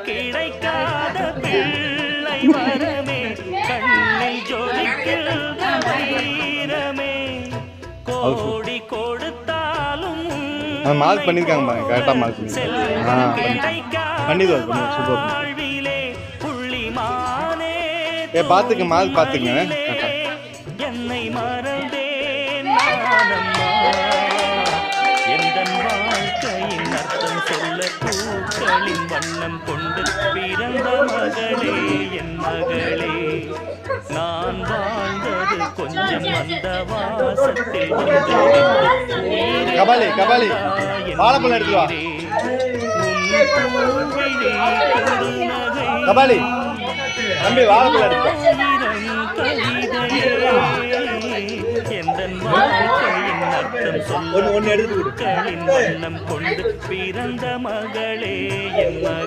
கிடைக்காத பிள்ளை வரமே கண்ணில் ஜொலிக்கின்ற வைரமே கோடி கொடுத்தாலும் மார்க் பண்ணிருக்காங்க பாருங்க கரெக்டா மார்க் பண்ணிருக்காங்க சூப்பர் புள்ளிமானே பாத்துக்க மார்க் பாத்துங்க என்னை மறந்தேன் நானம்மா எந்தன் வாழ்க்கையின் அர்த்தம் சொல்ல பூக்களின் வண்ணம் கொண்டு பிறந்த மகளே என் மகளே நான் வாழ்ந்தது கொஞ்சம் அந்த வாசத்தில் கபாலி கபாலி வாழைப்பழம் எடுத்து வா கபாலி தம்பி வாழைப்பழம் எடுத்து ஒன்னு எடுத்து வண்ணம் கொண்டு பிறந்த மகளே என்